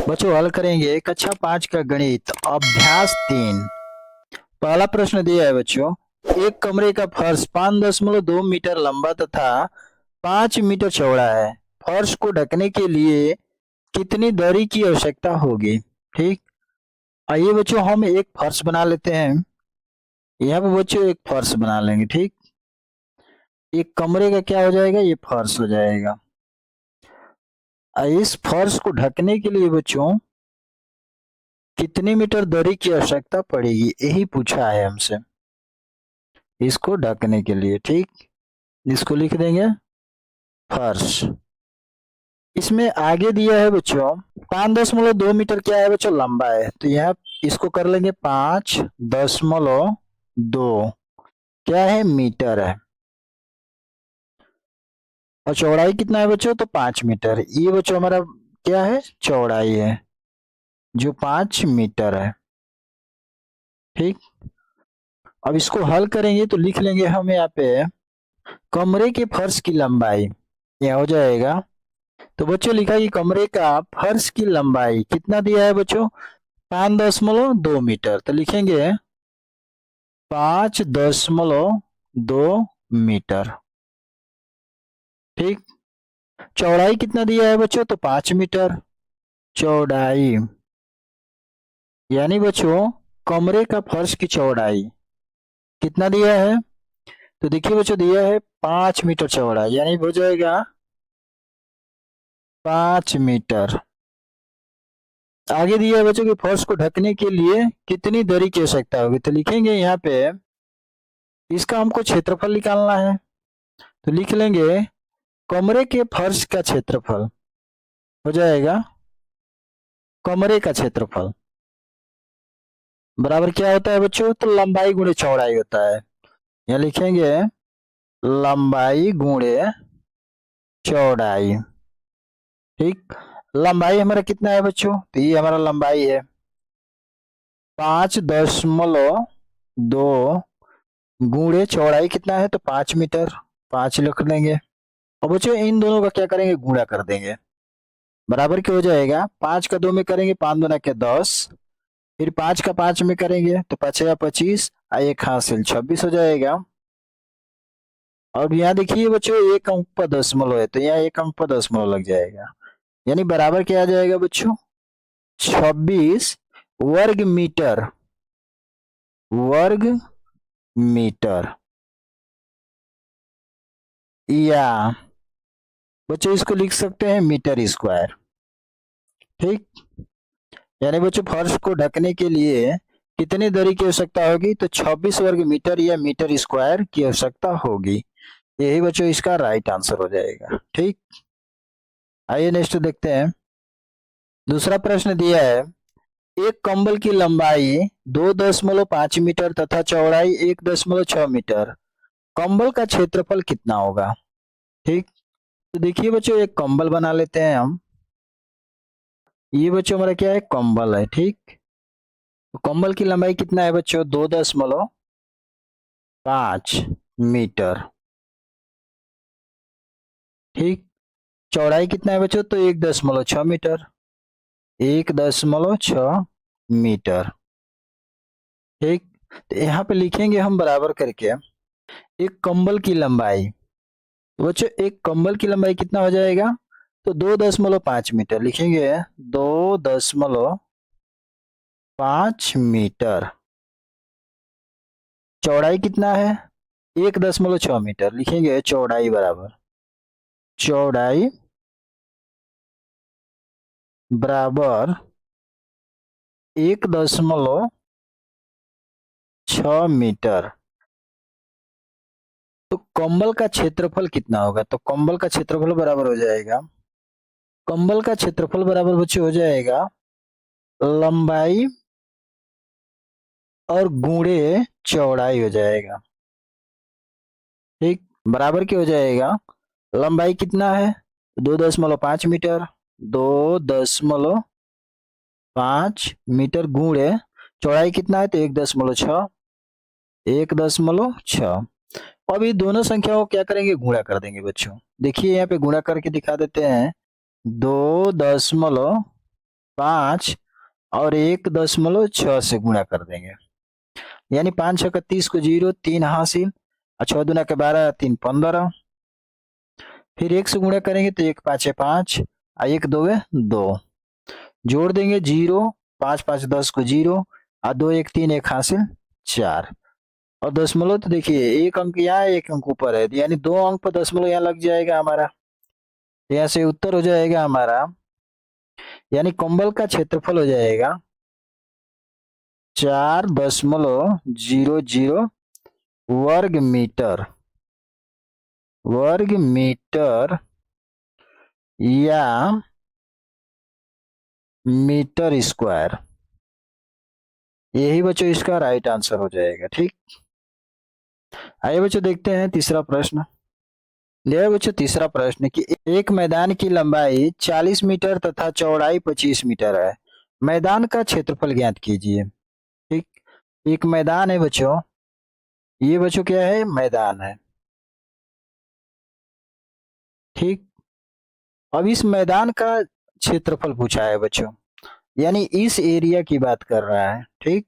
बच्चों हल करेंगे कक्षा 5 का गणित अभ्यास 3। पहला प्रश्न दिया है बच्चों, एक कमरे का फर्श 5.2 मीटर लंबा तथा 5 मीटर चौड़ा है। फर्श को ढकने के लिए कितनी दरी की आवश्यकता होगी? ठीक, आइए बच्चों हम एक फर्श बना लेते हैं। यहाँ पे बच्चों एक फर्श बना लेंगे। ठीक, एक कमरे का क्या हो जाएगा, ये फर्श हो जाएगा। इस फर्श को ढकने के लिए बच्चों कितनी मीटर दरी की आवश्यकता पड़ेगी, यही पूछा है हमसे इसको ढकने के लिए। ठीक, इसको लिख देंगे फर्श। इसमें आगे दिया है बच्चों 5.2 मीटर क्या है बच्चों, लंबा है, तो यहाँ इसको कर लेंगे 5.2 क्या है, मीटर है। और चौड़ाई कितना है बच्चों, तो 5 मीटर। ये बच्चों हमारा क्या है, चौड़ाई है जो 5 मीटर है। ठीक, अब इसको हल करेंगे तो लिख लेंगे हम यहाँ पे कमरे के फर्श की लंबाई, यह हो जाएगा। तो बच्चों लिखा कि कमरे का फर्श की लंबाई कितना दिया है बच्चों, 5.2 मीटर। तो लिखेंगे 5.2 मीटर। ठीक, चौड़ाई कितना दिया है बच्चों, तो 5 मीटर चौड़ाई, यानी बच्चों कमरे का फर्श की चौड़ाई कितना दिया है, तो देखिए बच्चों दिया है 5 मीटर चौड़ा, यानी हो जाएगा 5 मीटर। आगे दिया है बच्चों कि फर्श को ढकने के लिए कितनी दरी की आवश्यकता होगी, तो लिखेंगे यहाँ पे इसका हमको क्षेत्रफल निकालना है। तो लिख लेंगे कमरे के फर्श का क्षेत्रफल हो जाएगा, कमरे का क्षेत्रफल बराबर क्या होता है बच्चों, तो लंबाई गुणे चौड़ाई होता है। यहाँ लिखेंगे लंबाई गुणे चौड़ाई। ठीक, लंबाई हमारा कितना है बच्चों, तो ये हमारा लंबाई है 5.2 गुणे चौड़ाई कितना है, तो 5 मीटर, 5 लिख लेंगे। और बच्चों इन दोनों का क्या करेंगे, गुणा कर देंगे, बराबर क्या हो जाएगा, 5 का 2 में करेंगे 5 दूना के 10, फिर 5 का 5 में करेंगे तो 5 या 25, एक हासिल 26 हो जाएगा। और यहाँ देखिए बच्चों एक अंक पर दशमलव है, तो यहाँ एक अंक पर दशमलव लग जाएगा, यानी बराबर क्या आ जाएगा बच्चों, 26 वर्ग मीटर, वर्ग मीटर। या बच्चों इसको लिख सकते हैं मीटर स्क्वायर। ठीक, यानी बच्चों फर्श को ढकने के लिए कितनी दरी की आवश्यकता होगी, तो 26 वर्ग मीटर या मीटर स्क्वायर की आवश्यकता होगी। यही बच्चों इसका राइट आंसर हो जाएगा। ठीक, आइए नेक्स्ट देखते हैं। दूसरा प्रश्न दिया है, एक कंबल की लंबाई 2.5 मीटर तथा चौड़ाई 1.6 मीटर, कंबल का क्षेत्रफल कितना होगा? ठीक, तो देखिए बच्चों एक कंबल बना लेते हैं हम। ये बच्चों हमारा क्या है, कंबल है। ठीक, तो कंबल की लंबाई कितना है बच्चों, 2.5 मीटर। ठीक, चौड़ाई कितना है बच्चों, तो 1.6 मीटर, 1.6 मीटर। ठीक, तो यहाँ पे लिखेंगे हम बराबर करके एक कंबल की लंबाई। तो बच्चों एक कंबल की लंबाई कितना हो जाएगा, तो 2.5 मीटर लिखेंगे, 2.5 मीटर। चौड़ाई कितना है, 1.6 मीटर लिखेंगे, चौड़ाई बराबर, चौड़ाई बराबर 1.6 मीटर। तो कंबल का क्षेत्रफल कितना होगा, तो कंबल का क्षेत्रफल बराबर हो जाएगा, कंबल का क्षेत्रफल बराबर बच्चे हो जाएगा लंबाई और गुणे चौड़ाई हो जाएगा। ठीक, बराबर क्या हो जाएगा, लंबाई कितना है, 2.5 मीटर, 2.5 मीटर गुणे चौड़ाई कितना है, तो 1.6, 1.6। अब ये दोनों संख्याओं को क्या करेंगे, गुणा कर देंगे बच्चों। देखिए यहाँ पे गुणा करके दिखा देते हैं, 2.5 5 और 1.6 से गुणा कर देंगे, यानी 5 6 को 0, 3 हासिल और 6 दूना के 12, 3 15। फिर 1 से गुणा करेंगे तो 1 5 5 और 1 2 2, जोड़ देंगे 0, 5 5 10 को 0 और 2 1 3 1 हासिल 4। और दशमलव तो देखिए एक अंक यहाँ है, एक अंक ऊपर है, यानी 2 अंक पर दशमलव यहाँ लग जाएगा हमारा। यहाँ से उत्तर हो जाएगा हमारा, यानी कंबल का क्षेत्रफल हो जाएगा 4.00 वर्ग मीटर, वर्ग मीटर या मीटर स्क्वायर। यही बच्चों इसका राइट आंसर हो जाएगा। ठीक, आइए बच्चों देखते हैं तीसरा प्रश्न। देखिए बच्चों तीसरा प्रश्न कि एक मैदान की लंबाई 40 मीटर तथा चौड़ाई 25 मीटर है, मैदान का क्षेत्रफल ज्ञात कीजिए। ठीक, एक मैदान है बच्चों, ये बच्चों क्या है, मैदान है। ठीक, अब इस मैदान का क्षेत्रफल पूछा है बच्चों, यानी इस एरिया की बात कर रहा है। ठीक,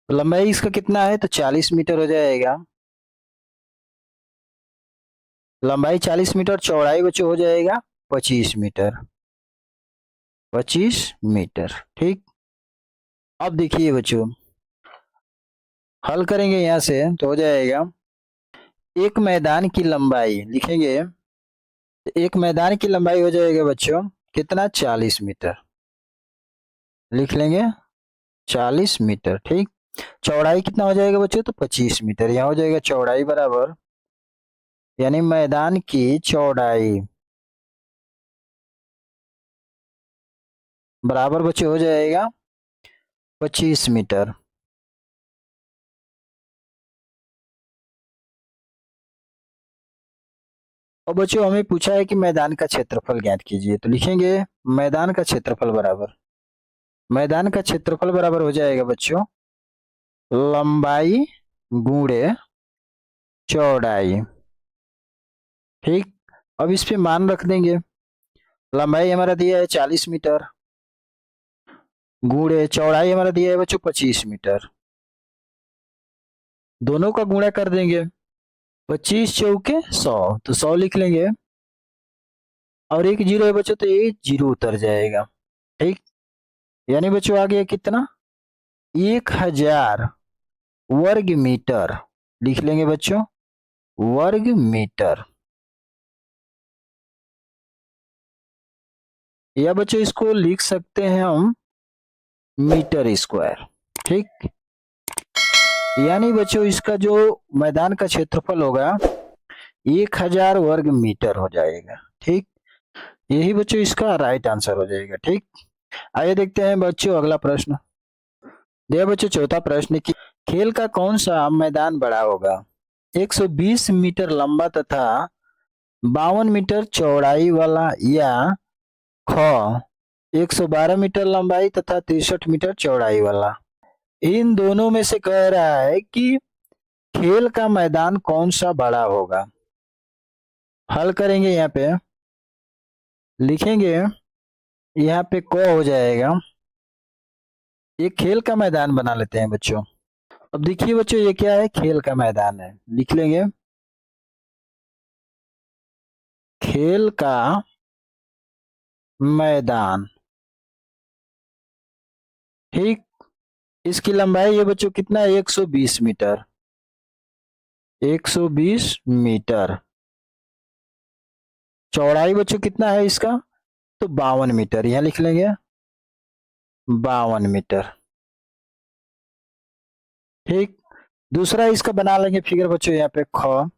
तो लंबाई इसका कितना है तो 40 मीटर हो जाएगा, लंबाई 40 मीटर, चौड़ाई बच्चों हो जाएगा 25 मीटर, 25 मीटर। ठीक, अब देखिए बच्चों हल करेंगे यहां से तो हो जाएगा एक मैदान की लंबाई लिखेंगे, एक मैदान की लंबाई हो जाएगा बच्चों कितना, 40 मीटर लिख लेंगे, 40 मीटर। ठीक, चौड़ाई कितना हो जाएगा बच्चों तो 25 मीटर, यहाँ हो जाएगा चौड़ाई बराबर, यानी मैदान की चौड़ाई बराबर बच्चों हो जाएगा 25 मीटर। और बच्चों हमें पूछा है कि मैदान का क्षेत्रफल ज्ञात कीजिए, तो लिखेंगे मैदान का क्षेत्रफल बराबर, मैदान का क्षेत्रफल बराबर हो जाएगा बच्चों लंबाई गुणे चौड़ाई। ठीक, अब इस पे मान रख देंगे, लंबाई हमारा दिया है 40 मीटर, गुणे चौड़ाई हमारा दिया है बच्चों 25 मीटर, दोनों का गुणा कर देंगे, 25 चौके 100, तो 100 लिख लेंगे, और एक जीरो है बच्चों तो ये जीरो उतर जाएगा। ठीक, यानी बच्चों आ गया कितना, 1000 वर्ग मीटर लिख लेंगे बच्चों, वर्ग मीटर, या बच्चों इसको लिख सकते हैं हम मीटर स्क्वायर। ठीक, यानी बच्चों इसका जो मैदान का क्षेत्रफल होगा 1000 वर्ग मीटर हो जाएगा। ठीक, यही बच्चों इसका राइट आंसर हो जाएगा। ठीक, आइए देखते हैं बच्चों अगला प्रश्न। देखिए बच्चों चौथा प्रश्न की खेल का कौन सा मैदान बड़ा होगा, 120 मीटर लंबा तथा 52 मीटर चौड़ाई वाला, या ख 112 मीटर लंबाई तथा 63 मीटर चौड़ाई वाला। इन दोनों में से कह रहा है कि खेल का मैदान कौन सा बड़ा होगा। हल करेंगे, यहाँ पे लिखेंगे, यहाँ पे क हो जाएगा, ये खेल का मैदान बना लेते हैं बच्चों। अब देखिए बच्चों ये क्या है, खेल का मैदान है, लिख लेंगे खेल का मैदान। ठीक, इसकी लंबाई है बच्चों कितना है 120 मीटर, 120 मीटर, चौड़ाई बच्चों कितना है इसका तो 52 मीटर, यहां लिख लेंगे 52 मीटर। ठीक, दूसरा इसका बना लेंगे फिगर बच्चों, यहाँ पे ख,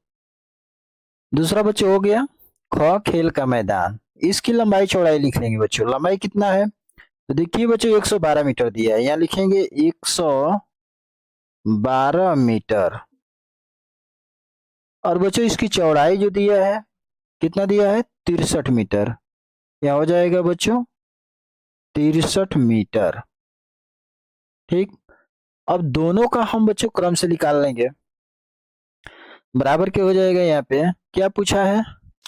दूसरा बच्चों हो गया ख खेल का मैदान, इसकी लंबाई चौड़ाई लिख लेंगे बच्चों, लंबाई कितना है तो देखिए बच्चों 112 मीटर दिया है, यहाँ लिखेंगे 112 मीटर, और बच्चों इसकी चौड़ाई जो दिया है कितना दिया है 63 मीटर, यहाँ हो जाएगा बच्चों 63 मीटर। ठीक, अब दोनों का हम बच्चों क्रम से निकाल लेंगे, बराबर क्या हो जाएगा, यहाँ पे क्या पूछा है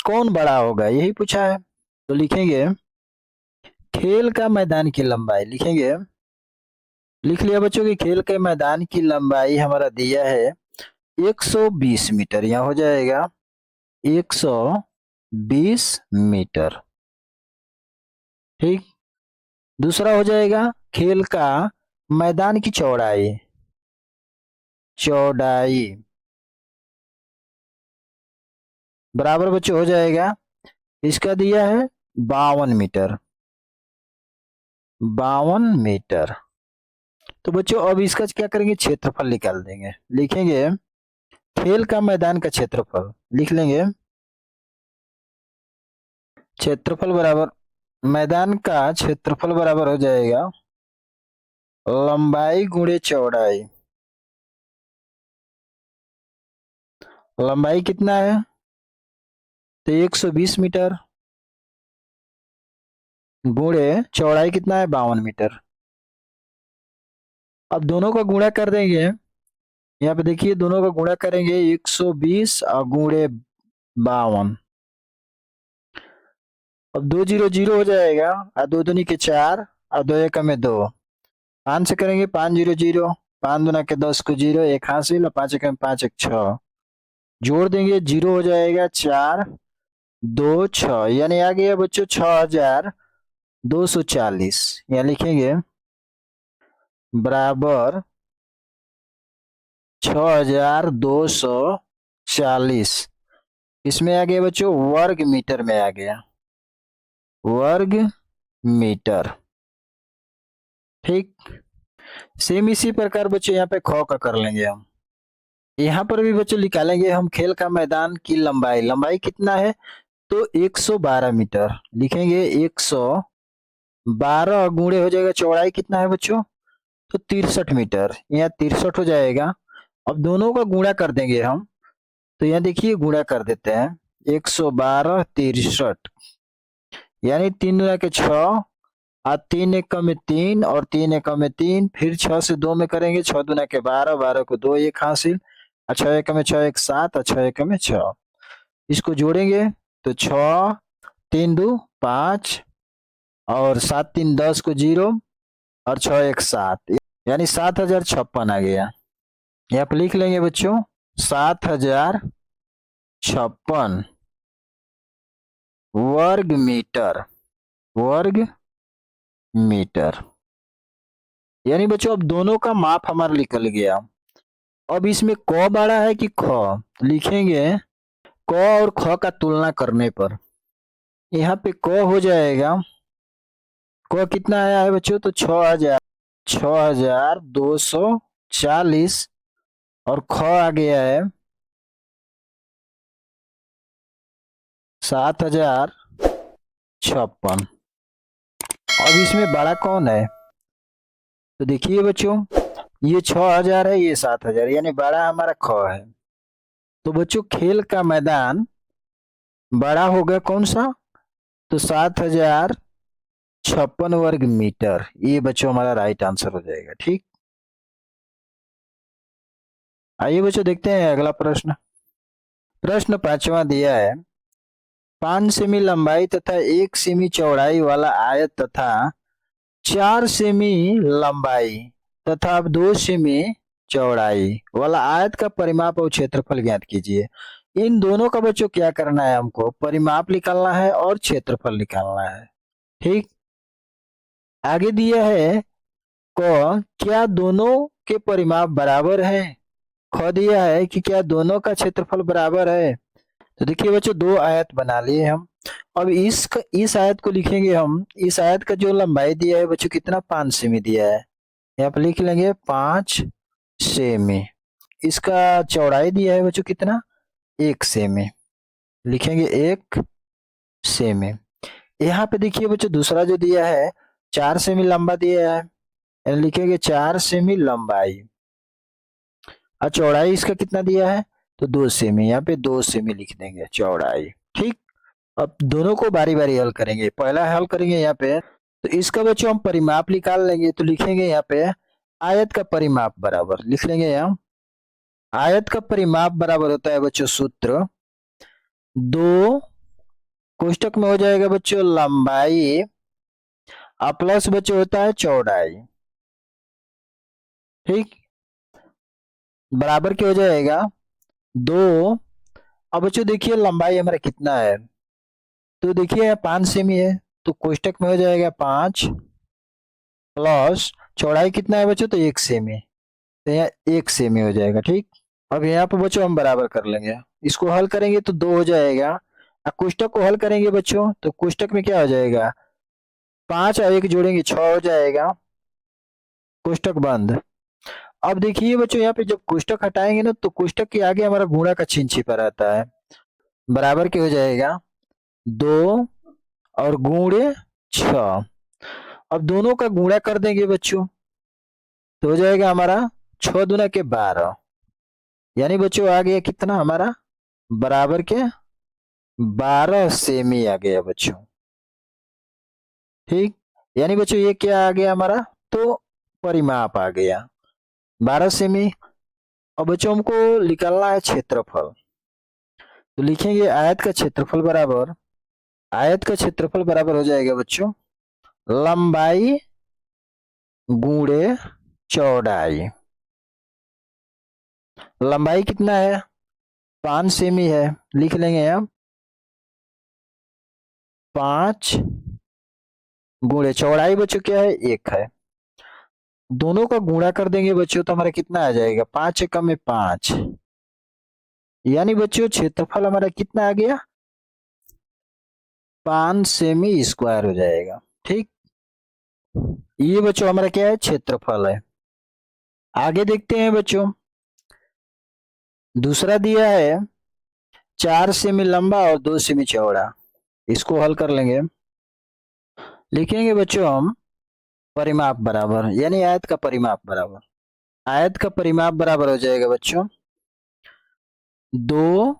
कौन बड़ा होगा यही पूछा है, तो लिखेंगे खेल का मैदान की लंबाई लिखेंगे। लिख लिया बच्चों कि खेल के मैदान की लंबाई हमारा दिया है 120 मीटर। यहाँ हो जाएगा 120 मीटर। ठीक। दूसरा हो जाएगा खेल का मैदान की चौड़ाई। चौड़ाई बराबर बच्चों हो जाएगा, इसका दिया है 52 मीटर। 52 मीटर। तो बच्चों अब इसका क्या करेंगे, क्षेत्रफल निकाल देंगे। लिखेंगे खेल का मैदान का क्षेत्रफल, लिख लेंगे क्षेत्रफल बराबर मैदान का क्षेत्रफल बराबर हो जाएगा लंबाई गुणे चौड़ाई। लंबाई कितना है तो 120 मीटर गुणे चौड़ाई कितना है 52 मीटर। अब दोनों का गुणा कर देंगे। यहाँ पे देखिए दोनों का गुणा करेंगे 120 और गुणे 52। अब 2 जीरो जीरो हो जाएगा और 2 दूनी के 4 और 2 एक में 2। 5 से करेंगे 5 जीरो जीरो, 5 दूना के 10 को 0, 1 हासिल और 5 एक में 5 1 6। जोड़ देंगे 0 हो जाएगा 4 2 6, यानी आ गया बच्चों 6240। यहाँ लिखेंगे बराबर 6240। इसमें आ गया बच्चों वर्ग मीटर में आ गया, वर्ग मीटर। ठीक। सेम इसी प्रकार बच्चों यहाँ पे ख का कर लेंगे हम। यहाँ पर भी बच्चों निकालेंगे हम खेल का मैदान की लंबाई। लंबाई कितना है तो 112 मीटर। लिखेंगे 112 गुणे हो जाएगा चौड़ाई कितना है बच्चों तो 63 मीटर। यहाँ 63 हो जाएगा। अब दोनों का गुणा कर देंगे हम, तो यहाँ देखिए गुणा कर देते हैं 112 63, यानी 3 दूना के 6 और 3 एक में 3 और 3 एक में 3, फिर 6 से 2 में करेंगे 6 दूना के 12, 12 को 2 एक हासिल और 6 एक में 6 1 7 और 6 एक में 6। इसको जोड़ेंगे तो 6 3 2 5 और 7 3 10 को 0 और 6 1 7, यानी 7056 आ गया। यहाँ पे लिख लेंगे बच्चों 7056 वर्ग मीटर। वर्ग मीटर। यानी बच्चों अब दोनों का माप हमारा निकल गया। अब इसमें क बड़ा है कि ख, लिखेंगे क और ख का तुलना करने पर यहाँ पे क हो जाएगा, क कितना आया है बच्चों तो 6240 और ख आ गया है 7056। अब इसमें बड़ा कौन है तो देखिए बच्चों ये 6000 है, ये 7000, यानी बड़ा हमारा ख है। तो बच्चों खेल का मैदान बड़ा होगा कौन सा तो 7056 वर्ग मीटर। ये बच्चों हमारा राइट आंसर हो जाएगा। ठीक। आइए बच्चों देखते हैं अगला प्रश्न। प्रश्न 5वां दिया है 5 सेमी लंबाई तथा 1 सेमी चौड़ाई वाला आयत तथा 4 सेमी लंबाई तथा 2 सेमी चौड़ाई वाला आयत का परिमाप और क्षेत्रफल ज्ञात कीजिए। इन दोनों का बच्चों क्या करना है, हमको परिमाप निकालना है और क्षेत्रफल निकालना है। ठीक। आगे दिया है क क्या दोनों के परिमाप बराबर है। ख दिया है कि क्या दोनों का क्षेत्रफल बराबर है। तो देखिए बच्चों 2 आयत बना लिए हम। अब इस आयत को लिखेंगे हम। इस आयत का जो लंबाई दिया है बच्चों कितना 5 सेमी दिया है, यहाँ पे लिख लेंगे 5 सेमी। इसका चौड़ाई दिया है बच्चों कितना 1 सेमी, लिखेंगे 1 सेमी। यहाँ पे देखिए बच्चों दूसरा जो दिया है 4 सेमी लंबा दिया है, लिखेंगे 4 सेमी लंबाई और चौड़ाई इसका कितना दिया है तो 2 सेमी, यहाँ पे 2 सेमी लिख देंगे चौड़ाई। ठीक। अब दोनों को बारी बारी हल करेंगे। पहला हल करेंगे यहाँ पे तो इसका बच्चों हम परिमाप निकाल लेंगे। तो लिखेंगे यहाँ पे आयत का परिमाप बराबर, लिख लेंगे यहाँ आयत का परिमाप बराबर होता है बच्चों सूत्र 2 कोष्टक में हो जाएगा बच्चों लंबाई अब प्लस बच्चों होता है चौड़ाई, ठीक, बराबर क्या हो जाएगा 2। अब बच्चों देखिए लंबाई हमारा कितना है, तो देखिए 5 सेमी है, तो कोष्टक में हो जाएगा 5 प्लस चौड़ाई कितना है बच्चों, तो 1 सेमी, तो यहाँ 1 सेमी हो जाएगा, ठीक। अब यहाँ पे बच्चों हम बराबर कर लेंगे, इसको हल करेंगे तो 2 हो जाएगा। अब कोष्टक को हल करेंगे बच्चों, तो कोष्टक में क्या हो जाएगा 5 और 1 जोड़ेंगे 6 हो जाएगा, कोष्टक बंद। अब देखिए बच्चों यहाँ पे जब कोष्टक हटाएंगे ना, तो कोष्टक के आगे हमारा गुणा का चिन्ह छिपा रहता है, बराबर क्या हो जाएगा 2 और गुणे 6। अब दोनों का गुणा कर देंगे बच्चों, तो हो जाएगा हमारा 6 दूना के 12, यानी बच्चों आ गया कितना हमारा बराबर के 12 सेमी आ गया बच्चों, ठीक। यानी बच्चों ये क्या आ गया हमारा, तो परिमाप आ गया 12 सेमी। अब बच्चों हमको निकालना है क्षेत्रफल, तो लिखेंगे आयत का क्षेत्रफल बराबर, आयत का क्षेत्रफल बराबर हो जाएगा बच्चों लंबाई गुणे चौड़ाई। लंबाई कितना है 5 सेमी है, लिख लेंगे हम 5 गुणे चौड़ाई बच्चों क्या है 1 है, दोनों का गुणा कर देंगे बच्चों तो हमारा कितना आ जाएगा 5 एकम में 5, यानी बच्चों क्षेत्रफल हमारा कितना आ गया 5 सेमी स्क्वायर हो जाएगा, ठीक। ये बच्चों हमारा क्या है क्षेत्रफल है। आगे देखते हैं बच्चों, दूसरा दिया है 4 सेमी लंबा और 2 सेमी चौड़ा, इसको हल कर लेंगे, लिखेंगे बच्चों हम परिमाप बराबर, यानी आयत का परिमाप बराबर, आयत का परिमाप बराबर हो जाएगा बच्चों 2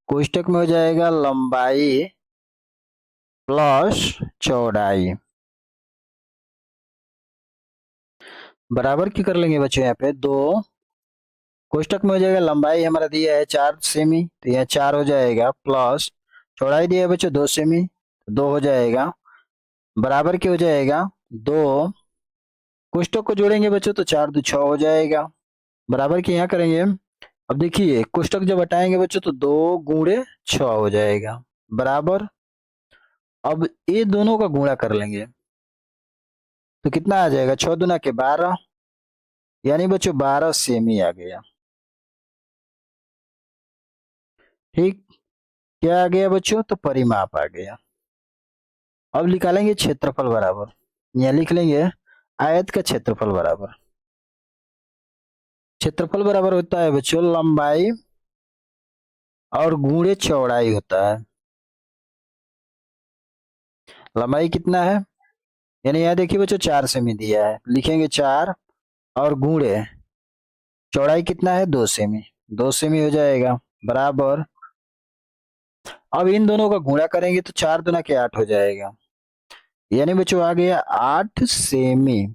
कोष्टक में हो जाएगा लंबाई प्लस चौड़ाई, बराबर की कर लेंगे बच्चों यहाँ पे 2 कोष्टक में हो जाएगा लंबाई हमारा दिया है 4 सेमी, तो यहाँ 4 हो जाएगा प्लस चौड़ाई दिया है बच्चों 2 सेमी, 2 हो जाएगा, बराबर क्या हो जाएगा 2 कोष्टक को जोड़ेंगे बच्चों तो 4 2 6 हो जाएगा, बराबर की यहाँ करेंगे। अब देखिए कोष्टक जब हटाएंगे बच्चों तो 2 गुणे 6 हो जाएगा, बराबर। अब ये दोनों का गुणा कर लेंगे तो कितना आ जाएगा 6 दूना के 12, यानी बच्चों 12 सेमी आ गया, ठीक। क्या आ गया बच्चों, तो परिमाप आ गया। अब निकालेंगे क्षेत्रफल बराबर, यहाँ लिख लेंगे आयत का क्षेत्रफल बराबर, क्षेत्रफल बराबर होता है बच्चों लंबाई और गुणे चौड़ाई होता है। लंबाई कितना है, यानी यहाँ देखिए बच्चों 4 सेमी दिया है, लिखेंगे 4 और गुणे चौड़ाई कितना है 2 सेमी, 2 सेमी हो जाएगा, बराबर। अब इन दोनों का गुणा करेंगे तो 4 दूना के 8 हो जाएगा, यानी बच्चों आ गया 8 सेमी,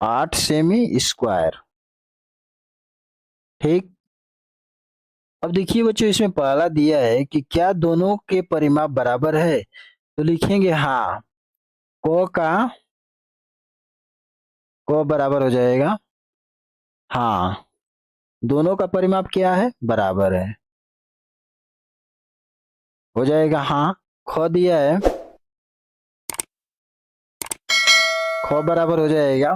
8 सेमी स्क्वायर, ठीक। अब देखिए बच्चों इसमें पहला दिया है कि क्या दोनों के परिमाप बराबर है, तो लिखेंगे हाँ, को बराबर हो जाएगा, हाँ दोनों का परिमाप क्या है बराबर है, हो जाएगा हाँ। ख दिया है, ख बराबर हो जाएगा,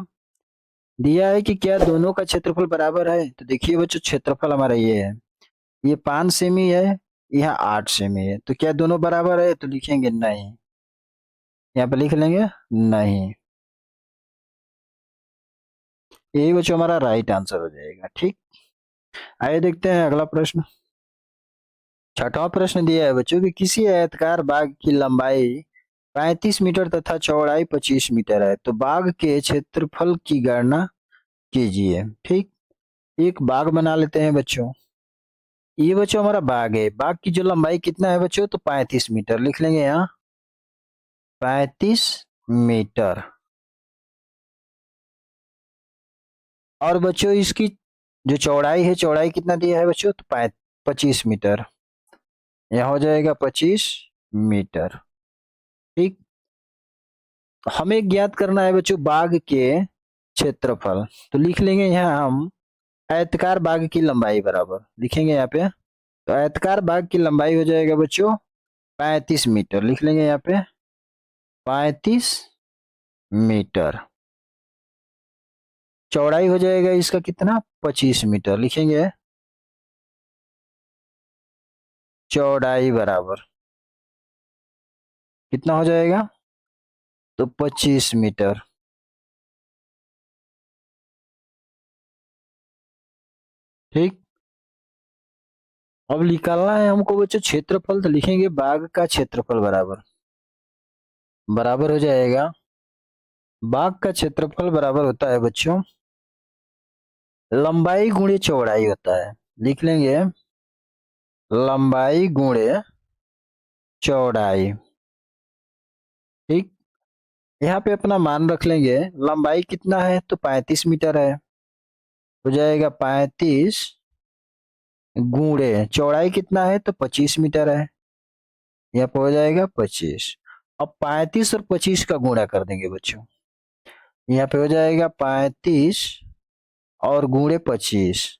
दिया है कि क्या दोनों का क्षेत्रफल बराबर है, तो देखिए बच्चों क्षेत्रफल हमारा ये है, ये 5 सेमी है, यहाँ 8 सेमी है, तो क्या दोनों बराबर है, तो लिखेंगे नहीं, यहाँ पे लिख लेंगे नहीं, यही बच्चों हमारा राइट आंसर हो जाएगा, ठीक। आइए देखते हैं अगला प्रश्न। छठवां प्रश्न दिया है बच्चों कि किसी आयताकार बाग की लंबाई 35 मीटर तथा चौड़ाई 25 मीटर है, तो बाग के क्षेत्रफल की गणना कीजिए, ठीक। एक बाग बना लेते हैं बच्चों, ये बच्चों हमारा बाग है, बाग की जो लंबाई कितना है बच्चों, तो 35 मीटर, लिख लेंगे यहाँ 35 मीटर। और बच्चों इसकी जो चौड़ाई है, चौड़ाई कितना दिया है बच्चों, तो 25 मीटर, यहाँ हो जाएगा 25 मीटर, ठीक। हमें ज्ञात करना है बच्चों बाग के क्षेत्रफल। तो लिख लेंगे यहाँ हम आयताकार बाग की लंबाई बराबर, लिखेंगे यहाँ पे। तो आयताकार बाग की लंबाई हो जाएगा बच्चों 35 मीटर, लिख लेंगे यहाँ पे 35 मीटर। चौड़ाई हो जाएगा इसका कितना 25 मीटर, लिखेंगे चौड़ाई बराबर कितना हो जाएगा तो 25 मीटर। ठीक, अब निकालना है हमको बच्चों क्षेत्रफल। तो लिखेंगे बाग का क्षेत्रफल बराबर बराबर हो जाएगा, बाग का क्षेत्रफल बराबर होता है बच्चों लंबाई गुणे चौड़ाई होता है। लिख लेंगे लंबाई गुणे चौड़ाई। ठीक, यहाँ पे अपना मान रख लेंगे। लंबाई कितना है तो 35 मीटर है, हो जाएगा 35 गुणे चौड़ाई कितना है तो 25 मीटर है, यहाँ पे हो जाएगा 25। अब 35 और 25 का गुणा कर देंगे बच्चों, यहाँ पे हो जाएगा 35 और गुणे 25।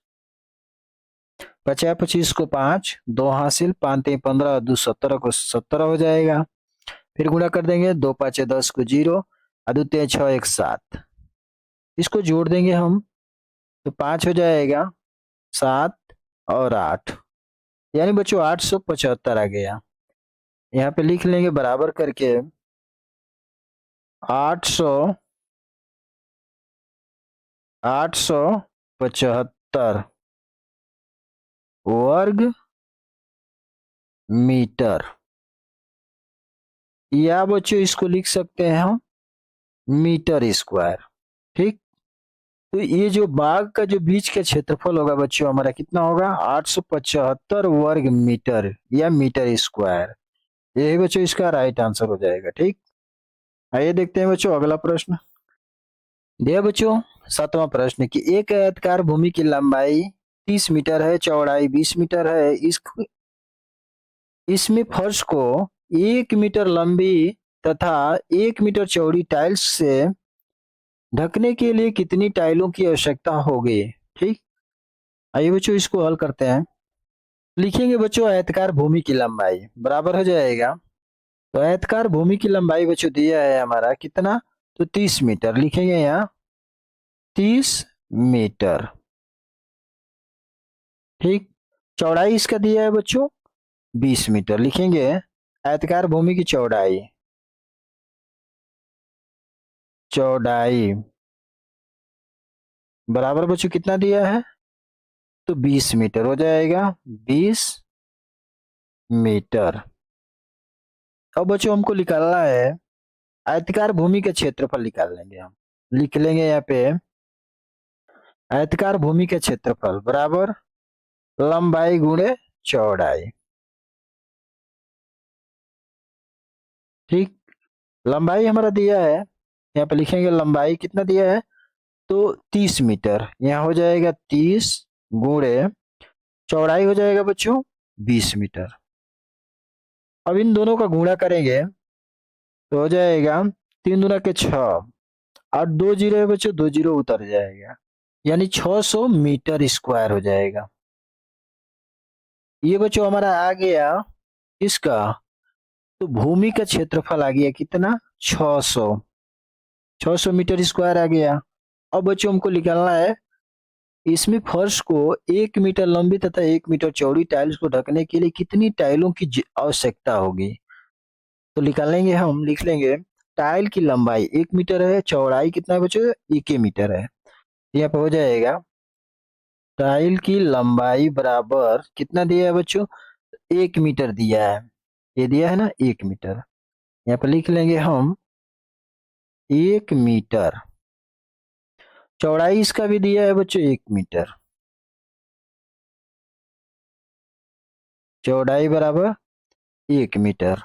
50 25 को 5 2 हासिल 5 3 15 2 17 को 17 हो जाएगा। फिर गुणा कर देंगे 2 5 10 को 0 अदुत्य 6 1 7। इसको जोड़ देंगे हम तो 5 हो जाएगा 7 और 8, यानी बच्चों 875 आ गया। यहाँ पे लिख लेंगे बराबर करके 875 वर्ग मीटर, या बच्चों इसको लिख सकते हैं हम मीटर स्क्वायर। ठीक, तो ये जो बाग का जो बीच का क्षेत्रफल होगा बच्चों हमारा कितना होगा 875 वर्ग मीटर या मीटर स्क्वायर। यही बच्चों इसका राइट आंसर हो जाएगा। ठीक, आइए देखते हैं बच्चों अगला प्रश्न। दिया बच्चों 7वां प्रश्न कि एक आयताकार भूमि की लंबाई 30 मीटर है, चौड़ाई 20 मीटर है। इसमें फर्श को 1 मीटर लंबी तथा 1 मीटर चौड़ी टाइल्स से ढकने के लिए कितनी टाइलों की आवश्यकता होगी। ठीक, आइए बच्चों इसको हल करते हैं। लिखेंगे बच्चों आयताकार भूमि की लंबाई बराबर हो जाएगा, तो आयताकार भूमि की लंबाई बच्चों दिया है हमारा कितना तो 30 मीटर, लिखेंगे यहाँ 30 मीटर। ठीक, चौड़ाई इसका दिया है बच्चों 20 मीटर, लिखेंगे आयताकार भूमि की चौड़ाई चौड़ाई बराबर बच्चों कितना दिया है तो 20 मीटर, हो जाएगा 20 मीटर। अब बच्चों हमको निकालना है आयताकार भूमि का क्षेत्रफल, निकाल लेंगे हम। लिख लेंगे यहाँ पे आयताकार भूमि का क्षेत्रफल बराबर लंबाई गुणे चौड़ाई। ठीक, लंबाई हमारा दिया है, यहाँ पे लिखेंगे लंबाई कितना दिया है तो 30 मीटर, यहाँ हो जाएगा 30 गुणे चौड़ाई हो जाएगा बच्चों 20 मीटर। अब इन दोनों का गुणा करेंगे तो हो जाएगा 3 दूना के 6 और 2 जीरो है बच्चों, 2 जीरो उतर जाएगा, यानी 600 मीटर स्क्वायर हो जाएगा। ये बच्चों हमारा आ गया इसका तो भूमि का क्षेत्रफल आ गया कितना 600 मीटर स्क्वायर आ गया। अब बच्चों हमको निकालना है इसमें फर्श को 1 मीटर लंबी तथा 1 मीटर चौड़ी टाइल्स को ढकने के लिए कितनी टाइलों की आवश्यकता होगी। तो निकालेंगे हम, लिख लेंगे टाइल की लंबाई 1 मीटर है, चौड़ाई कितना है बच्चों 1 मीटर है, यहाँ पे हो जाएगा टाइल की लंबाई बराबर कितना दिया है बच्चों 1 मीटर दिया है, ये दिया है ना 1 मीटर, यहाँ पे लिख लेंगे हम 1 मीटर। चौड़ाई इसका भी दिया है बच्चों 1 मीटर, चौड़ाई बराबर 1 मीटर।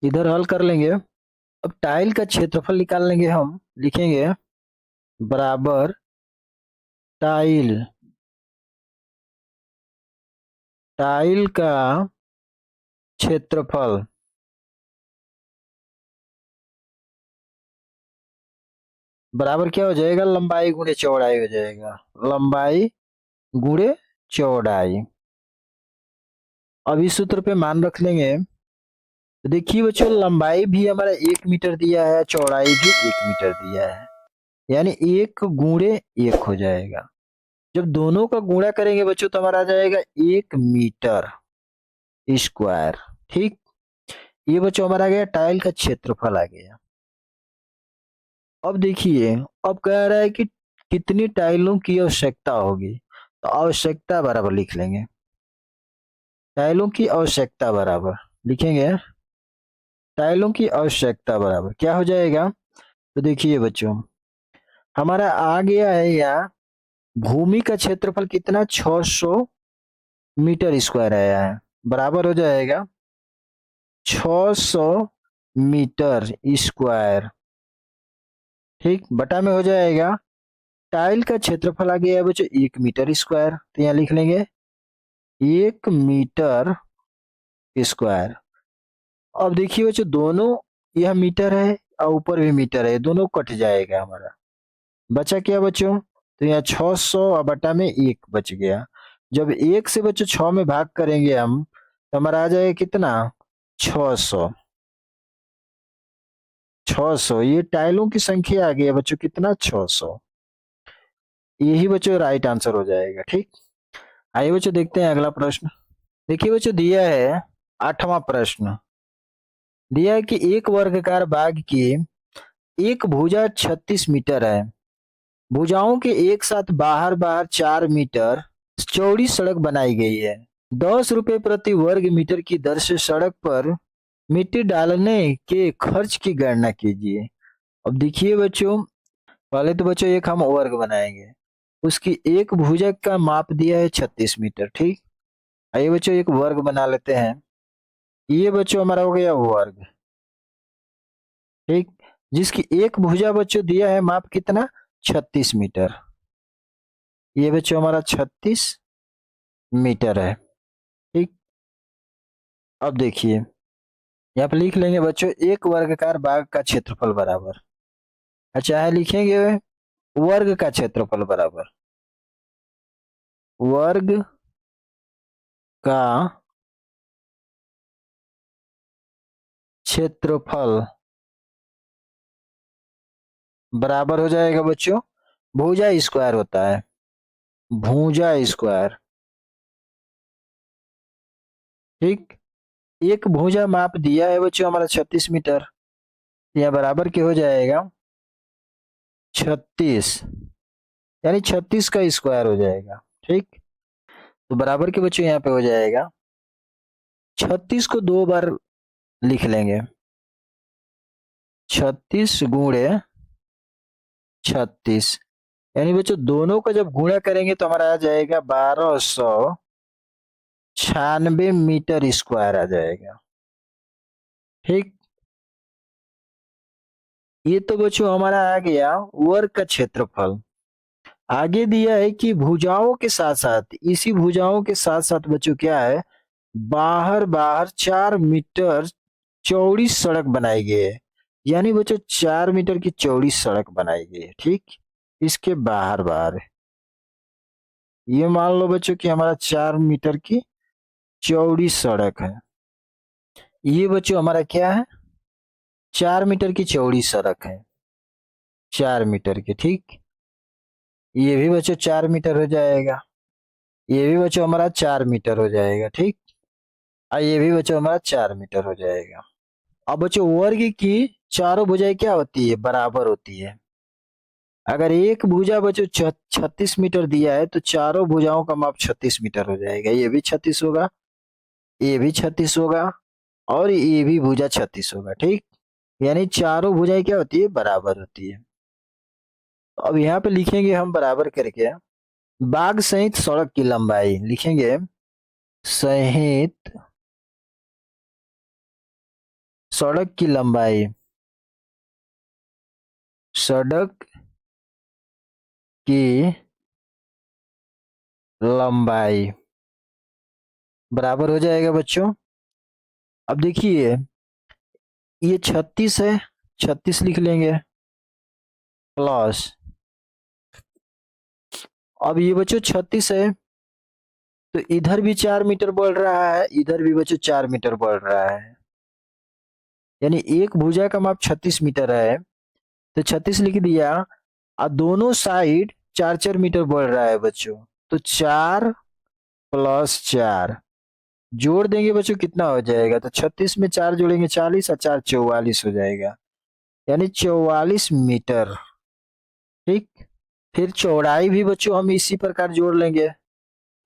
इधर हल कर लेंगे। अब टाइल का क्षेत्रफल निकाल लेंगे हम, लिखेंगे बराबर टाइल टाइल का क्षेत्रफल बराबर क्या हो जाएगा, लंबाई गुणे चौड़ाई हो जाएगा, लंबाई गुणे चौड़ाई। अब इस सूत्र पे मान रख लेंगे। तो देखिए बच्चों, लंबाई भी हमारा 1 मीटर दिया है, चौड़ाई भी 1 मीटर दिया है, यानी 1 गुणे 1 हो जाएगा। जब दोनों का गुणा करेंगे बच्चों तो हमारा आ जाएगा 1 मीटर स्क्वायर। ठीक, ये बच्चों हमारा आ गया टाइल का क्षेत्रफल आ गया। अब देखिए, अब कह रहा है कि कितनी टाइलों की आवश्यकता होगी, तो आवश्यकता बराबर लिख लेंगे, टाइलों की आवश्यकता बराबर लिखेंगे, टाइलों की आवश्यकता बराबर क्या हो जाएगा। तो देखिए बच्चों, हमारा आ गया है यहाँ भूमि का क्षेत्रफल कितना, 600 मीटर स्क्वायर आया है, बराबर हो जाएगा 600 मीटर स्क्वायर। ठीक, बटा में हो जाएगा टाइल का क्षेत्रफल आ गया है बच्चों 1 मीटर स्क्वायर, तो यहाँ लिख लेंगे 1 मीटर स्क्वायर। अब देखिए बच्चों, दोनों यह मीटर है और ऊपर भी मीटर है, दोनों कट जाएगा हमारा, बचा क्या बच्चों, तो यहाँ 600 और बटा में 1 बच गया। जब 1 से बच्चों 6 में भाग करेंगे हम, तो हमारा आ जाएगा कितना, 600। 600 ये टाइलों की संख्या आ गई है बच्चों, कितना, 600। यही बच्चों राइट आंसर हो जाएगा। ठीक, आइए बच्चों देखते हैं अगला प्रश्न। देखिए बच्चों, दिया है 8वां प्रश्न, दिया है कि एक वर्गाकार बाग की एक भुजा 36 मीटर है, भुजाओं के एक साथ बाहर बाहर 4 मीटर चौड़ी सड़क बनाई गई है। 10 रुपए प्रति वर्ग मीटर की दर से सड़क पर मिट्टी डालने के खर्च की गणना कीजिए। अब देखिए बच्चों, पहले तो बच्चों एक हम वर्ग बनाएंगे, उसकी एक भुजा का माप दिया है 36 मीटर। ठीक, आइए बच्चों एक वर्ग बना लेते हैं। ये बच्चों हमारा हो गया वर्ग। ठीक, जिसकी एक भुजा बच्चों दिया है माप कितना, 36 मीटर। ये बच्चों हमारा 36 मीटर है। ठीक, अब देखिए यहाँ पे लिख लेंगे बच्चों एक वर्गाकार बाग का क्षेत्रफल बराबर, अच्छा है लिखेंगे वर्ग का क्षेत्रफल बराबर वर्ग का क्षेत्रफल बराबर हो जाएगा बच्चों भुजा स्क्वायर होता है, भुजा स्क्वायर। ठीक, एक भुजा माप दिया है बच्चों हमारा 36 मीटर, यह बराबर के हो जाएगा 36, यानी 36 का स्क्वायर हो जाएगा। ठीक, तो बराबर के बच्चों यहाँ पे हो जाएगा 36 को 2 बार लिख लेंगे, 36 गुणे 36, यानी बच्चों दोनों का जब गुणा करेंगे तो हमारा आ जाएगा 1296 मीटर स्क्वायर आ जाएगा। ठीक, ये तो बच्चों हमारा आ गया वर्ग का क्षेत्रफल। आगे दिया है कि भुजाओं के साथ साथ, इसी भुजाओं के साथ साथ बच्चों क्या है, बाहर बाहर 4 मीटर चौड़ी सड़क बनाई गई है, यानी बच्चों 4 मीटर की चौड़ी सड़क बनाई गई है। ठीक, इसके बाहर बाहर ये मान लो बच्चों कि हमारा 4 मीटर की चौड़ी सड़क है, ये बच्चों हमारा क्या है, 4 मीटर की चौड़ी सड़क है, 4 मीटर की। ठीक, ये भी बच्चों 4 मीटर हो जाएगा, ये भी बच्चों हमारा 4 मीटर हो जाएगा। ठीक, और ये भी बच्चों हमारा 4 मीटर हो जाएगा। अब बच्चों वर्ग की चारों भुजाएं क्या होती है, बराबर होती है। अगर एक भुजा बच्चों 36 मीटर दिया है तो चारों भुजाओं का माप 36 मीटर हो जाएगा, ये भी 36 होगा, ये भी 36 होगा और ये भी भुजा 36 होगा। ठीक, यानी चारों भुजाएं क्या होती है, बराबर होती है। अब यहाँ पे लिखेंगे हम बराबर करके बाग सहित सड़क की लंबाई लिखेंगे, सहित सड़क की लंबाई, सड़क की लंबाई बराबर हो जाएगा बच्चों अब देखिए ये 36 है, 36 लिख लेंगे प्लस, अब ये बच्चों 36 है तो इधर भी 4 मीटर बढ़ रहा है, इधर भी बच्चों 4 मीटर बढ़ रहा है, यानी एक भुजा का माप 36 मीटर है, तो 36 लिख दिया। और दोनों साइड 4 4 मीटर बढ़ रहा है बच्चों, तो 4 + 4 जोड़ देंगे बच्चों कितना हो जाएगा, तो 36 में 4 जोड़ेंगे 40 और 4 44 हो जाएगा, यानी 44 मीटर। ठीक, फिर चौड़ाई भी बच्चों हम इसी प्रकार जोड़ लेंगे,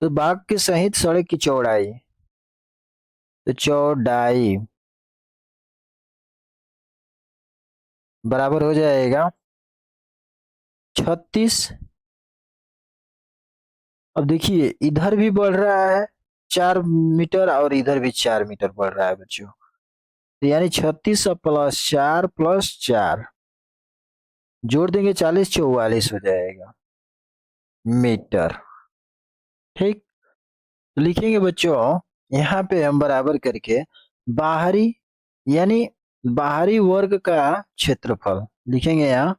तो बाग के सहित सड़क की चौड़ाई, तो चौड़ाई बराबर हो जाएगा 36। अब देखिए इधर भी बढ़ रहा है 4 मीटर और इधर भी 4 मीटर बढ़ रहा है बच्चों, तो यानी 36 + 4 जोड़ देंगे 40 44 हो जाएगा मीटर। ठीक, तो लिखेंगे बच्चों यहाँ पे हम बराबर करके बाहरी, यानी बाहरी वर्ग का क्षेत्रफल लिखेंगे, यहाँ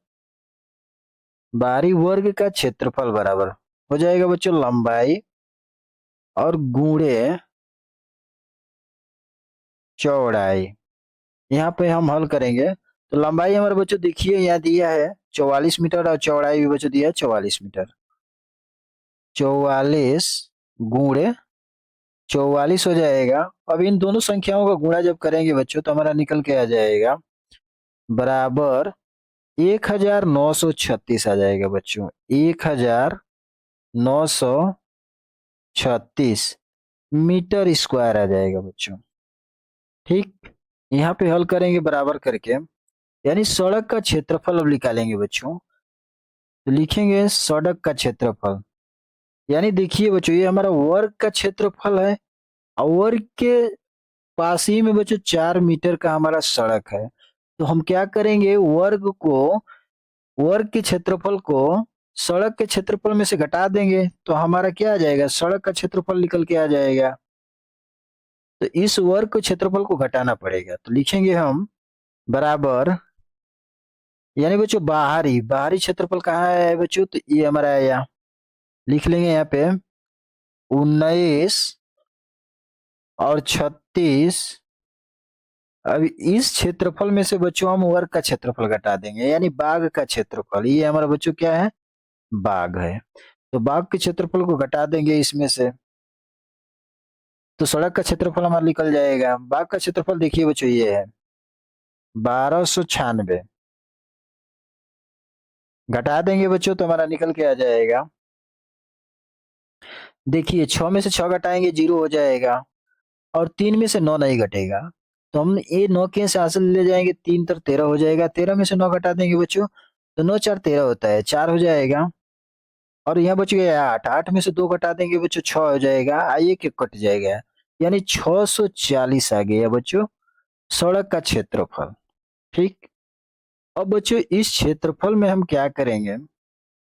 बाहरी वर्ग का क्षेत्रफल बराबर हो जाएगा बच्चों लंबाई और गुणे चौड़ाई। यहाँ पे हम हल करेंगे, तो लंबाई हमारे बच्चों देखिए यहाँ दिया है 44 मीटर और चौड़ाई भी बच्चों दिया है 44 मीटर, 44 गुणे 44 हो जाएगा। अब इन दोनों संख्याओं का गुणा जब करेंगे बच्चों तो हमारा निकल के आ जाएगा बराबर 1936 आ जाएगा बच्चों, 1936 मीटर स्क्वायर आ जाएगा बच्चों। ठीक, यहाँ पे हल करेंगे बराबर करके, यानी सड़क का क्षेत्रफल अब निकालेंगे बच्चों, तो लिखेंगे सड़क का क्षेत्रफल, यानी देखिए बच्चों ये हमारा वर्ग का क्षेत्रफल है और वर्ग के पास ही में बच्चों 4 मीटर का हमारा सड़क है, तो हम क्या करेंगे वर्ग के क्षेत्रफल को सड़क के क्षेत्रफल में से घटा देंगे, तो हमारा क्या आ जाएगा, सड़क का क्षेत्रफल निकल के आ जाएगा। तो इस वर्ग के क्षेत्रफल को घटाना पड़ेगा, तो लिखेंगे हम बराबर, यानी बच्चों बाहरी बाहरी क्षेत्रफल कहाँ है बच्चों, तो ये हमारा है यहाँ, लिख लेंगे यहाँ पे 19 और 36। अब इस क्षेत्रफल में से बच्चों हम वर्ग का क्षेत्रफल घटा देंगे, यानी बाग का क्षेत्रफल, ये हमारा बच्चों क्या है, बाग है, तो बाग के क्षेत्रफल को घटा देंगे इसमें से, तो सड़क का क्षेत्रफल हमारा निकल जाएगा। बाग का क्षेत्रफल देखिए बच्चों ये है 1296, घटा देंगे बच्चों तो हमारा निकल के आ जाएगा, देखिए 6 में से 6 घटाएंगे 0 हो जाएगा, और 3 में से 9 नहीं घटेगा, तो हम ये 9 के से हासिल ले जाएंगे, 3 तर 13 हो जाएगा, 13 में से 9 घटा देंगे बच्चों, तो 9 4 13 होता है, 4 हो जाएगा, और यहाँ बच गया 8, 8 में से 2 घटा देंगे बच्चों 6 हो जाएगा, आइए के कट जाएगा, यानी 640 आ गया बच्चों सड़क का क्षेत्रफल। ठीक, अब बच्चों इस क्षेत्रफल में हम क्या करेंगे,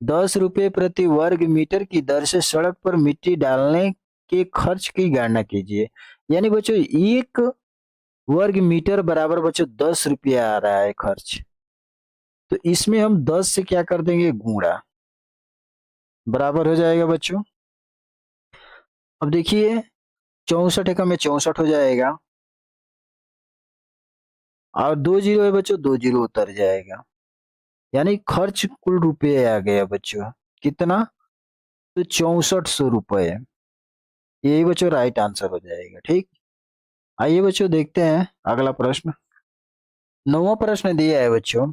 10 रुपये प्रति वर्ग मीटर की दर से सड़क पर मिट्टी डालने के खर्च की गणना कीजिए, यानी बच्चों 1 वर्ग मीटर बराबर बच्चों 10 रुपया आ रहा है खर्च, तो इसमें हम 10 से क्या कर देंगे गुणा, बराबर हो जाएगा बच्चों। अब देखिए 64 एकम में 64 हो जाएगा, और 2 जीरो है बच्चों, 2 जीरो उतर जाएगा, यानी खर्च कुल रुपये आ गया बच्चों कितना, तो 6400 रुपये, यही बच्चों राइट आंसर हो जाएगा। ठीक, आइए बच्चों देखते हैं अगला प्रश्न। 9वां प्रश्न दिया है बच्चों,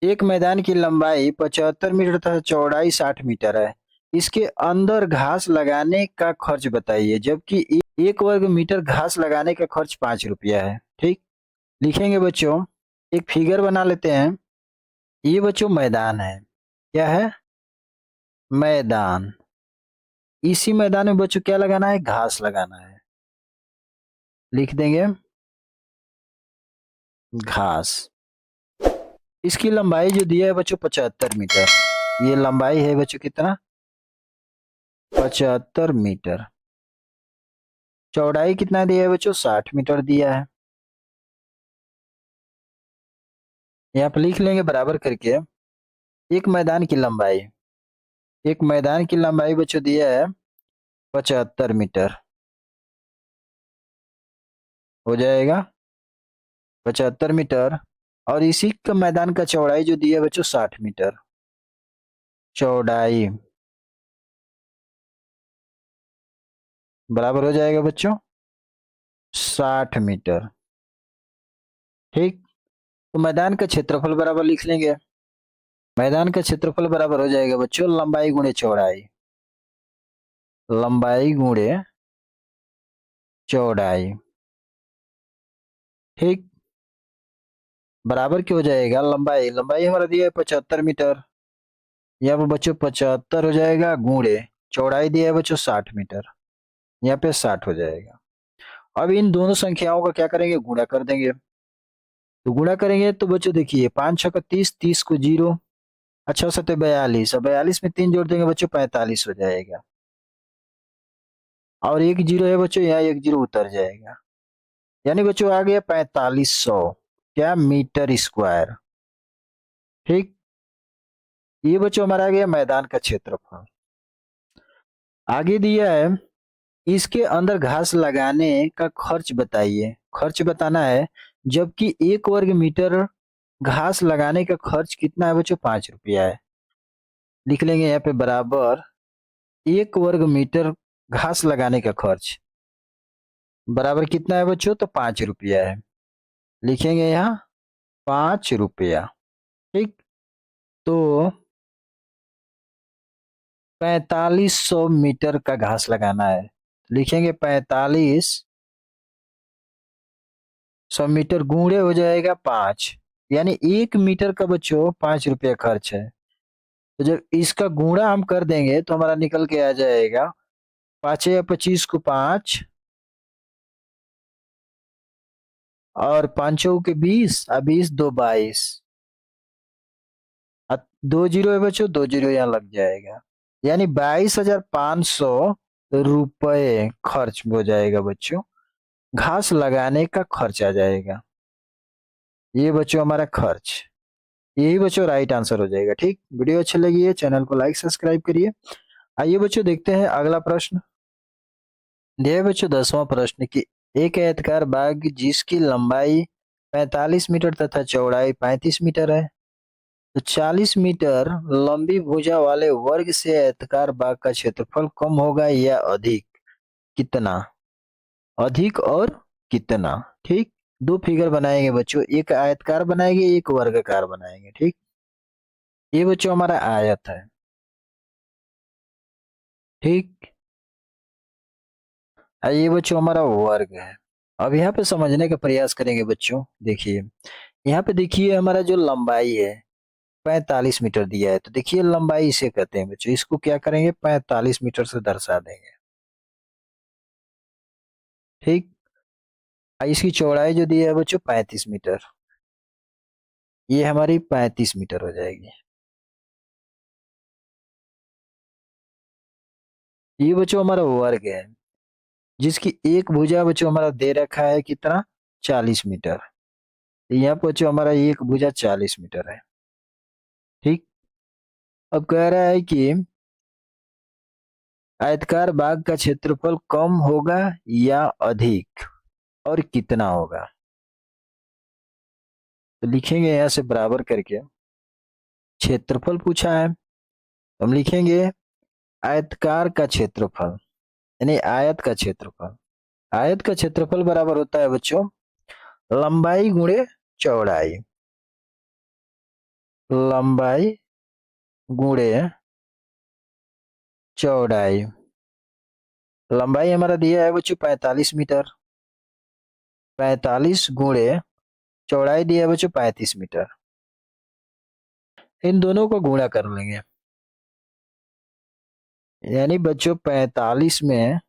एक मैदान की लंबाई 75 मीटर तथा चौड़ाई 60 मीटर है, इसके अंदर घास लगाने का खर्च बताइए, जबकि 1 वर्ग मीटर घास लगाने का खर्च 5 रुपया है। ठीक, लिखेंगे बच्चों, एक फिगर बना लेते हैं, ये बच्चों मैदान है, क्या है, मैदान, इसी मैदान में बच्चों क्या लगाना है, घास लगाना है, लिख देंगे घास, इसकी लंबाई जो दिया है बच्चों 75 मीटर, ये लंबाई है बच्चों कितना, 75 मीटर, चौड़ाई कितना दिया है बच्चों 60 मीटर दिया है, यहाँ पे लिख लेंगे बराबर करके एक मैदान की लंबाई, एक मैदान की लंबाई बच्चों दिया है 75 मीटर, हो जाएगा 75 मीटर। और इसी का मैदान का चौड़ाई जो दिया है बच्चों 60 मीटर, चौड़ाई बराबर हो जाएगा बच्चों 60 मीटर। ठीक, तो मैदान का क्षेत्रफल बराबर लिख लेंगे, मैदान का क्षेत्रफल बराबर हो जाएगा बच्चों लंबाई गुणे चौड़ाई, लंबाई गुणे चौड़ाई। ठीक, बराबर क्या हो जाएगा लंबाई, लंबाई हमारा दिया है 75 मीटर, यहाँ पे बच्चों 75 हो जाएगा गुणे चौड़ाई दिया है बच्चों 60 मीटर, यहाँ पे 60 हो जाएगा। अब इन दोनों संख्याओं का क्या करेंगे, गुणा कर देंगे। तो गुणा करेंगे तो बच्चों देखिए 5 6 का 30, 30 को 0, अच्छा 7 42, अब 42 में 3 जोड़ देंगे बच्चों 45 हो जाएगा। और एक जीरो है बच्चों, यहाँ एक जीरो उतर जाएगा, यानी बच्चों आ गया 4500 क्या मीटर स्क्वायर। ठीक, ये बच्चों हमारा आ गया मैदान का क्षेत्रफल। आगे दिया है इसके अंदर घास लगाने का खर्च बताइए, खर्च बताना है, जबकि 1 वर्ग मीटर घास लगाने का खर्च कितना है बच्चों, 5 रुपया है। लिख लेंगे यहाँ पे बराबर 1 वर्ग मीटर घास लगाने का खर्च बराबर कितना है बच्चों, तो 5 रुपया है। लिखेंगे यहाँ 5 रुपया। ठीक, तो 4500 मीटर का घास लगाना है, लिखेंगे 4500 मीटर गुणे हो जाएगा 5, यानी 1 मीटर का बच्चों 5 रुपया खर्च है। तो जब इसका गुणा हम कर देंगे तो हमारा निकल के आ जाएगा 5 या 25 को 5 और 5 के 20 और 20 दो 22, 2 जीरो है बच्चों, 2 जीरो यहाँ लग जाएगा, यानी 22,500 रुपये खर्च हो जाएगा बच्चों, घास लगाने का खर्च आ जाएगा। ये बच्चों हमारा खर्च, यही बच्चों राइट आंसर हो जाएगा। ठीक, वीडियो अच्छी लगी है चैनल को लाइक सब्सक्राइब करिए। आइए बच्चों देखते हैं अगला प्रश्न। दिया है बच्चों 10वां प्रश्न की एक आयताकार बाग जिसकी लंबाई 45 मीटर तथा चौड़ाई 35 मीटर है, तो 40 मीटर लंबी भुजा वाले वर्ग से आयताकार बाग का क्षेत्रफल कम होगा या अधिक, कितना, अधिक और कितना। ठीक, दो फिगर बनाएंगे बच्चों, एक आयतकार बनाएंगे एक वर्गाकार बनाएंगे। ठीक, ये बच्चों हमारा आयत है। ठीक, और ये बच्चों हमारा वर्ग है। अब यहाँ पे समझने का प्रयास करेंगे बच्चों, देखिए यहाँ पे देखिए हमारा जो लंबाई है 45 मीटर दिया है, तो देखिए लंबाई इसे कहते हैं बच्चों, इसको क्या करेंगे 45 मीटर से दर्शा देंगे। ठीक, और इसकी चौड़ाई जो दी है बच्चों 35 मीटर, ये हमारी 35 मीटर हो जाएगी। ये बच्चों हमारा वर्ग है जिसकी एक भुजा बच्चों हमारा दे रखा है कितना, 40 मीटर, तो यहाँ पर बच्चों हमारा एक भुजा 40 मीटर है। ठीक, अब कह रहा है कि आयताकार बाग का क्षेत्रफल कम होगा या अधिक और कितना होगा, तो लिखेंगे यहाँ से बराबर करके, क्षेत्रफल पूछा है तो हम लिखेंगे आयतकार का क्षेत्रफल, यानी आयत का क्षेत्रफल, आयत का क्षेत्रफल बराबर होता है बच्चों लंबाई गुणे चौड़ाई, लंबाई गुणे चौड़ाई। लंबाई हमारा दिया है बच्चों 45 मीटर, 45 गुणे चौड़ाई दिया है बच्चों 35 मीटर, इन दोनों को गुणा कर लेंगे, यानी बच्चों 45 में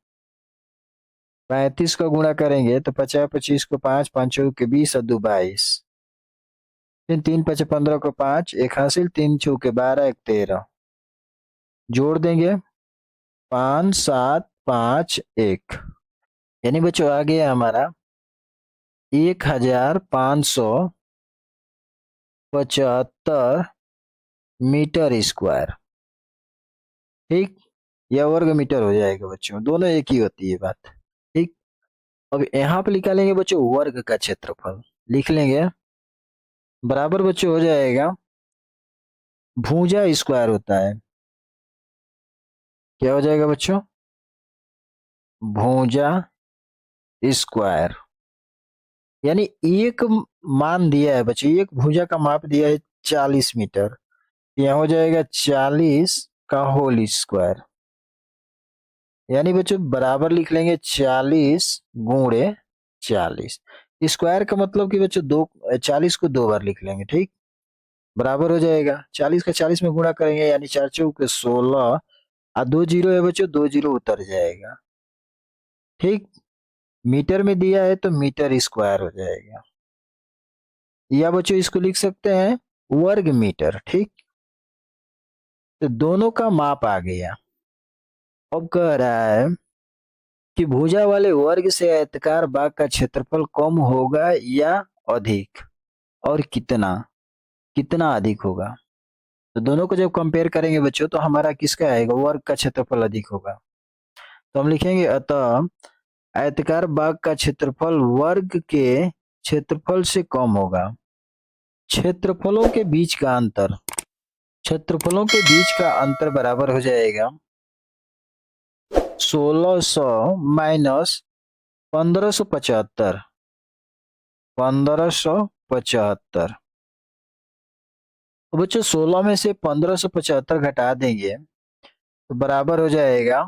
35 का गुणा करेंगे तो 50 25 को 5 5 के 20 और 2 22, फिर 3 5 15 को 5 एक हासिल, 3 छू के 12 1 13, जोड़ देंगे 5 7 5 1, यानी बच्चों आ गया हमारा 1500 75 मीटर स्क्वायर। ठीक, यह वर्ग मीटर हो जाएगा बच्चों, दोनों एक ही होती है बात। ठीक, अब यहाँ पे निकालेंगे बच्चों वर्ग का क्षेत्रफल, लिख लेंगे बराबर बच्चों हो जाएगा, भुजा स्क्वायर होता है, क्या हो जाएगा बच्चों, भुजा स्क्वायर। यानी एक मान दिया है बच्चों, एक भुजा का माप दिया है 40 मीटर, यहाँ हो जाएगा 40 का होल स्क्वायर। यानी बच्चों बराबर लिख लेंगे 40 गुणे 40। स्क्वायर का मतलब कि बच्चों 40 को 2 बार लिख लेंगे। ठीक, बराबर हो जाएगा 40 का 40 में गुणा करेंगे, यानी 4 चौक 16, और 2 जीरो है बच्चों, 2 जीरो उतर जाएगा। ठीक, मीटर में दिया है तो मीटर स्क्वायर हो जाएगा, या बच्चों इसको लिख सकते हैं वर्ग मीटर। ठीक, तो दोनों का माप आ गया। अब कह रहा है कि भुजा वाले वर्ग से आयताकार भाग का क्षेत्रफल कम होगा या अधिक, और कितना, कितना अधिक होगा। तो दोनों को जब कंपेयर करेंगे बच्चों तो हमारा किसका आएगा, वर्ग का क्षेत्रफल अधिक होगा। तो हम लिखेंगे अतः आयताकार भाग का क्षेत्रफल वर्ग के क्षेत्रफल से कम होगा। क्षेत्रफलों के बीच का अंतर, क्षेत्रफलों के बीच का अंतर बराबर हो जाएगा 1600 माइनस 1575, 1575। तो बच्चों 16 में से 1575 घटा देंगे तो बराबर हो जाएगा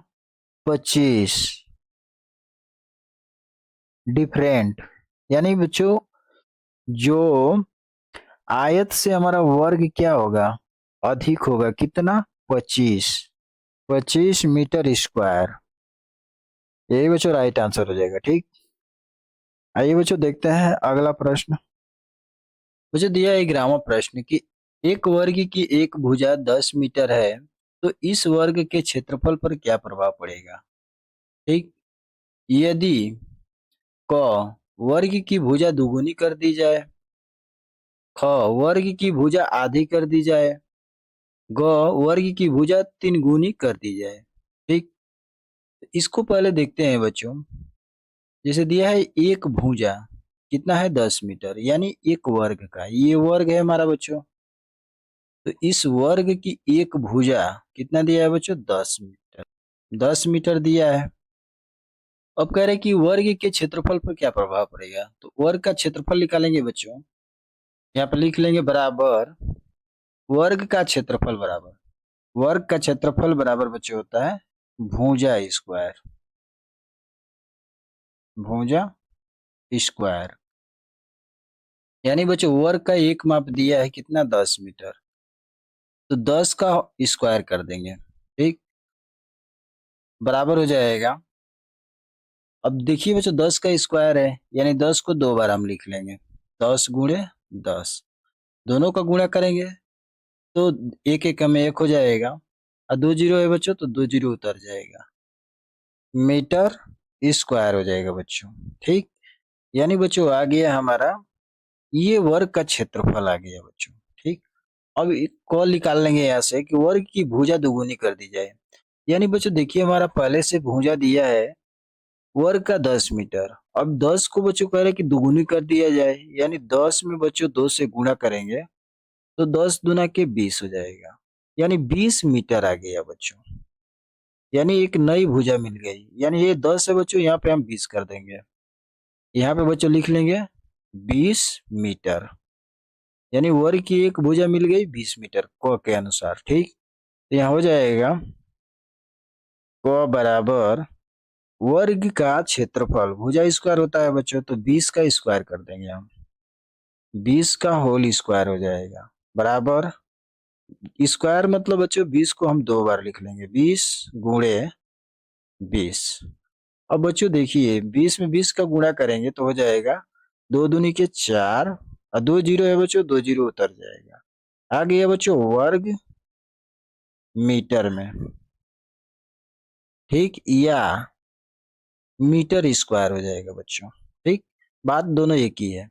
25। डिफरेंट, यानी बच्चों जो आयत से हमारा वर्ग क्या होगा, अधिक होगा, कितना, 25, 25 मीटर स्क्वायर। यही बच्चों राइट आंसर हो जाएगा। ठीक, आइए बच्चों देखते हैं अगला प्रश्न। मुझे दिया है ग्रामर प्रश्न कि एक वर्ग की एक भुजा 10 मीटर है, तो इस वर्ग के क्षेत्रफल पर क्या प्रभाव पड़ेगा। ठीक, यदि क वर्ग की भुजा दुगुनी कर दी जाए, ख वर्ग की भुजा आधी कर दी जाए, ग वर्ग की भुजा 3 गुनी कर दी जाए। ठीक, इसको पहले देखते हैं बच्चों। जैसे दिया है एक भुजा कितना है 10 मीटर, यानी एक वर्ग का, ये वर्ग है हमारा बच्चों। तो इस वर्ग की एक भुजा कितना दिया है बच्चों, 10 मीटर, 10 मीटर दिया है। अब कह रहे हैं कि वर्ग के क्षेत्रफल पर क्या प्रभाव पड़ेगा, तो वर्ग का क्षेत्रफल निकालेंगे बच्चों। यहाँ पर लिख लेंगे बराबर वर्ग का क्षेत्रफल बराबर, वर्ग का क्षेत्रफल बराबर बच्चों होता है भुजा स्क्वायर, भुजा स्क्वायर। यानी बच्चों वर्ग का एक माप दिया है कितना, 10 मीटर, तो 10 का स्क्वायर कर देंगे। ठीक, बराबर हो जाएगा। अब देखिए बच्चों 10 का स्क्वायर है, यानी 10 को 2 बार हम लिख लेंगे, 10 गुणे 10, दोनों का गुणा करेंगे तो एक एक में एक हो जाएगा, और 2 जीरो है बच्चों तो 2 जीरो उतर जाएगा, मीटर स्क्वायर हो जाएगा बच्चों। ठीक, यानी बच्चों आ गया हमारा ये वर्ग का क्षेत्रफल आ गया बच्चों। ठीक, अब एक कॉल निकाल लेंगे यहाँ से कि वर्ग की भुजा दुगुनी कर दी जाए। यानी बच्चों देखिए हमारा पहले से भुजा दिया है वर्ग का 10 मीटर, अब 10 को बच्चों कह रहे हैं कि दुगुनी कर दिया जाए, यानी 10 में बच्चों 2 से गुणा करेंगे तो 10 दुना के 20 हो जाएगा, यानी 20 मीटर आ गया बच्चों। यानी एक नई भुजा मिल गई, यानी ये 10 है बच्चों, यहाँ पे हम 20 कर देंगे, यहाँ पे बच्चों लिख लेंगे 20 मीटर। यानी वर्ग की एक भुजा मिल गई 20 मीटर क के अनुसार। ठीक, तो यहाँ हो जाएगा क बराबर वर्ग का क्षेत्रफल, भुजा स्क्वायर होता है बच्चों तो 20 का स्क्वायर कर देंगे हम, 20 का होल स्क्वायर हो जाएगा, बराबर स्क्वायर मतलब बच्चों 20 को हम 2 बार लिख लेंगे, 20 गुणे 20। अब बच्चों देखिए 20 में 20 का गुणा करेंगे तो हो जाएगा 2 दूनी के 4, और 2 जीरो है बच्चों, 2 जीरो उतर जाएगा, आ गया बच्चों वर्ग मीटर में। ठीक, या मीटर स्क्वायर हो जाएगा बच्चों। ठीक, बात दोनों एक ही है।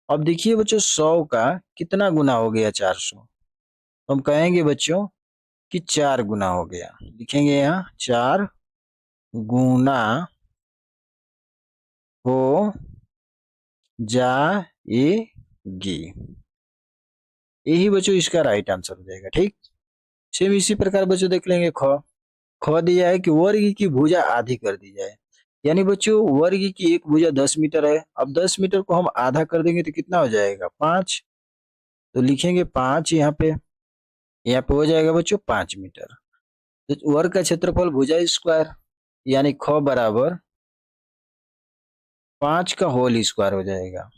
अब देखिए बच्चों 100 का कितना गुना हो गया 400। तो हम कहेंगे बच्चों कि 4 गुना हो गया। लिखेंगे यहाँ 4 गुना हो जाएगी। यही बच्चों इसका राइट आंसर हो जाएगा। ठीक, सेम इसी प्रकार बच्चों देख लेंगे ख। ख दिया है कि वर्ग की भुजा आधी कर दी जाए। यानी बच्चों वर्ग की एक भुजा 10 मीटर है। अब 10 मीटर को हम आधा कर देंगे तो कितना हो जाएगा 5। तो लिखेंगे 5 यहाँ पे हो जाएगा बच्चों 5 मीटर। तो वर्ग का क्षेत्रफल भुजा स्क्वायर यानी ख बराबर 5 का होल स्क्वायर हो जाएगा।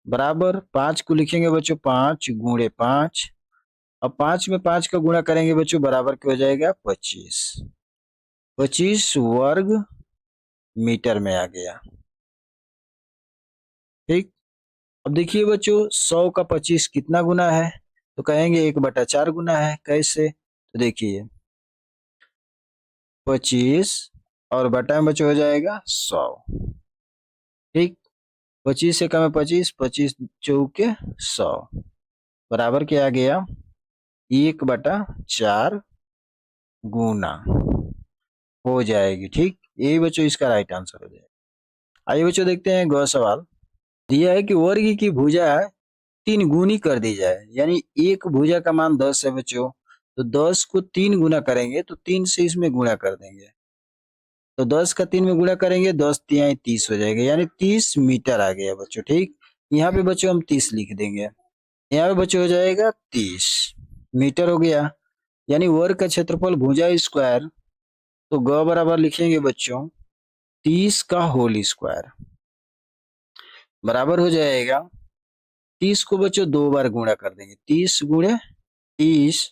बराबर 5 को लिखेंगे बच्चों 5 गुणे 5। अब 5 में 5 का गुणा करेंगे बच्चों बराबर क्या हो जाएगा 25। 25 वर्ग मीटर में आ गया। ठीक, अब देखिए बच्चों 100 का 25 कितना गुना है। तो कहेंगे 1/4 गुना है। कैसे, तो देखिए 25 और बटा में बच्चों हो जाएगा 100। ठीक, 25 से कम है 25, 25 चौके 100 बराबर क्या आ गया 1/4 गुना हो जाएगी। ठीक, यही बच्चों इसका राइट आंसर हो जाएगा। आइए बच्चों देखते हैं ग सवाल। दिया है कि वर्ग की भुजा 3 गुनी कर दी जाए। यानी एक भुजा का मान 10 है बच्चों, तो 10 को 3 गुना करेंगे तो 3 से इसमें गुणा कर देंगे। तो 10 का 3 में गुणा करेंगे 10 तिहाई 30 हो जाएगा। यानी 30 मीटर आ गया बच्चों। ठीक, यहाँ पे बच्चों हम 30 लिख देंगे। यहाँ पे बच्चों हो जाएगा 30 मीटर हो गया। यानी वर्ग का क्षेत्रफल भुजा स्क्वायर, तो ग बराबर लिखेंगे बच्चों 30 का होल स्क्वायर बराबर हो जाएगा 30 को बच्चों 2 बार गुणा कर देंगे। 30 गुणे 30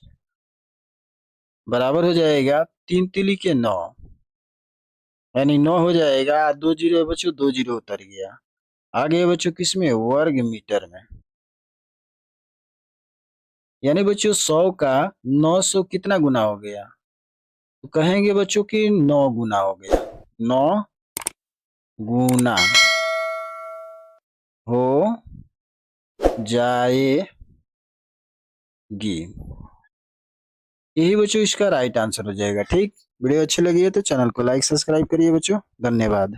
बराबर हो जाएगा 3 तिली के 9, यानी 9 हो जाएगा। 2 जीरो है बच्चों, 2 जीरो उतर गया। आ गया बच्चों किसमें वर्ग मीटर में। यानी बच्चों 100 का 900 कितना गुना हो गया। तो कहेंगे बच्चों कि 9 गुना हो गया। 9 गुना हो जाएगी। यही बच्चों इसका राइट आंसर हो जाएगा। ठीक, वीडियो अच्छी लगी है तो चैनल को लाइक सब्सक्राइब करिए बच्चों। धन्यवाद।